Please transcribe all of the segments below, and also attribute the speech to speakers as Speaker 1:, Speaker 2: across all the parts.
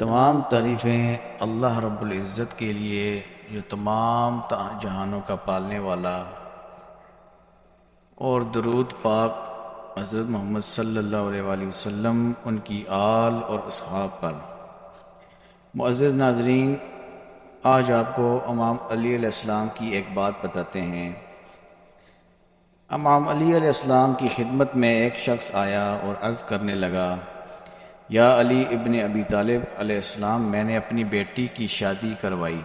Speaker 1: تمام تعریفیں اللہ رب العزت کے لیے جو تمام جہانوں کا پالنے والا، اور درود پاک حضرت محمد صلی اللہ علیہ وآلہ وسلم، ان کی آل اور اصحاب پر۔ معزز ناظرین، آج آپ کو امام علی علیہ السلام کی ایک بات بتاتے ہیں۔ امام علی علیہ السلام کی خدمت میں ایک شخص آیا اور عرض کرنے لگا، یا علی ابن ابی طالب علیہ السلام، میں نے اپنی بیٹی کی شادی کروائی،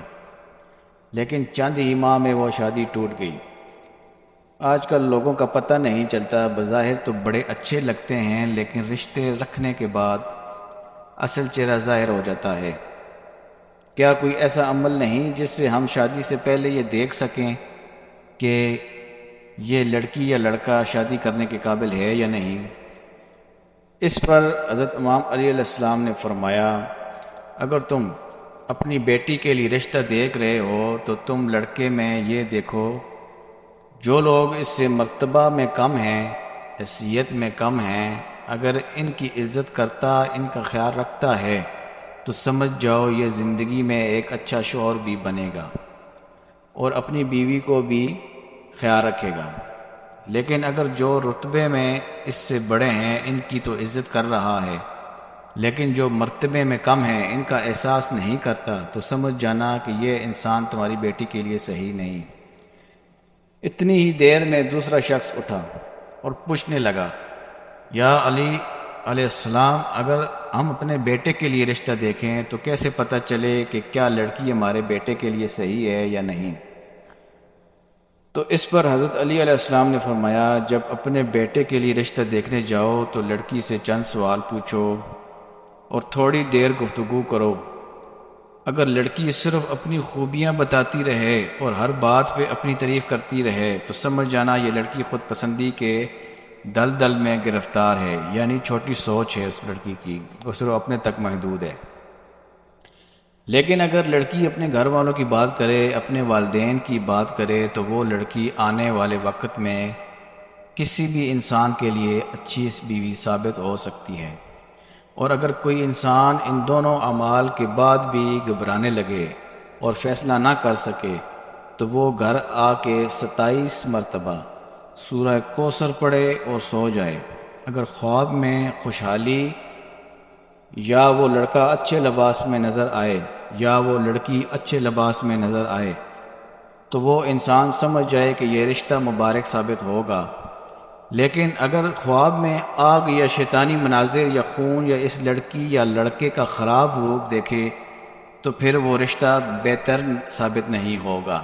Speaker 1: لیکن چند ہی ماہ میں وہ شادی ٹوٹ گئی۔ آج کل لوگوں کا پتہ نہیں چلتا، بظاہر تو بڑے اچھے لگتے ہیں، لیکن رشتے رکھنے کے بعد اصل چہرہ ظاہر ہو جاتا ہے۔ کیا کوئی ایسا عمل نہیں جس سے ہم شادی سے پہلے یہ دیکھ سکیں کہ یہ لڑکی یا لڑکا شادی کرنے کے قابل ہے یا نہیں؟ اس پر حضرت امام علی علیہ السلام نے فرمایا، اگر تم اپنی بیٹی کے لیے رشتہ دیکھ رہے ہو تو تم لڑکے میں یہ دیکھو، جو لوگ اس سے مرتبہ میں کم ہیں، حیثیت میں کم ہیں، اگر ان کی عزت کرتا، ان کا خیال رکھتا ہے تو سمجھ جاؤ یہ زندگی میں ایک اچھا شوہر بھی بنے گا اور اپنی بیوی کو بھی خیال رکھے گا۔ لیکن اگر جو رتبے میں اس سے بڑے ہیں ان کی تو عزت کر رہا ہے، لیکن جو مرتبے میں کم ہیں ان کا احساس نہیں کرتا، تو سمجھ جانا کہ یہ انسان تمہاری بیٹی کے لیے صحیح نہیں۔ اتنی ہی دیر میں دوسرا شخص اٹھا اور پوچھنے لگا، یا علی علیہ السلام، اگر ہم اپنے بیٹے کے لیے رشتہ دیکھیں تو کیسے پتہ چلے کہ کیا لڑکی ہمارے بیٹے کے لیے صحیح ہے یا نہیں؟ تو اس پر حضرت علی علیہ السلام نے فرمایا، جب اپنے بیٹے کے لیے رشتہ دیکھنے جاؤ تو لڑکی سے چند سوال پوچھو اور تھوڑی دیر گفتگو کرو۔ اگر لڑکی صرف اپنی خوبیاں بتاتی رہے اور ہر بات پہ اپنی تعریف کرتی رہے تو سمجھ جانا یہ لڑکی خود پسندی کے دلدل میں گرفتار ہے، یعنی چھوٹی سوچ ہے اس لڑکی کی، وہ صرف اپنے تک محدود ہے۔ لیکن اگر لڑکی اپنے گھر والوں کی بات کرے، اپنے والدین کی بات کرے، تو وہ لڑکی آنے والے وقت میں کسی بھی انسان کے لیے اچھی بیوی ثابت ہو سکتی ہے۔ اور اگر کوئی انسان ان دونوں اعمال کے بعد بھی گھبرانے لگے اور فیصلہ نہ کر سکے تو وہ گھر آ کے 27 مرتبہ سورہ کوثر پڑھے اور سو جائے۔ اگر خواب میں خوشحالی یا وہ لڑکا اچھے لباس میں نظر آئے یا وہ لڑکی اچھے لباس میں نظر آئے تو وہ انسان سمجھ جائے کہ یہ رشتہ مبارک ثابت ہوگا۔ لیکن اگر خواب میں آگ یا شیطانی مناظر یا خون یا اس لڑکی یا لڑکے کا خراب روپ دیکھے تو پھر وہ رشتہ بہتر ثابت نہیں ہوگا۔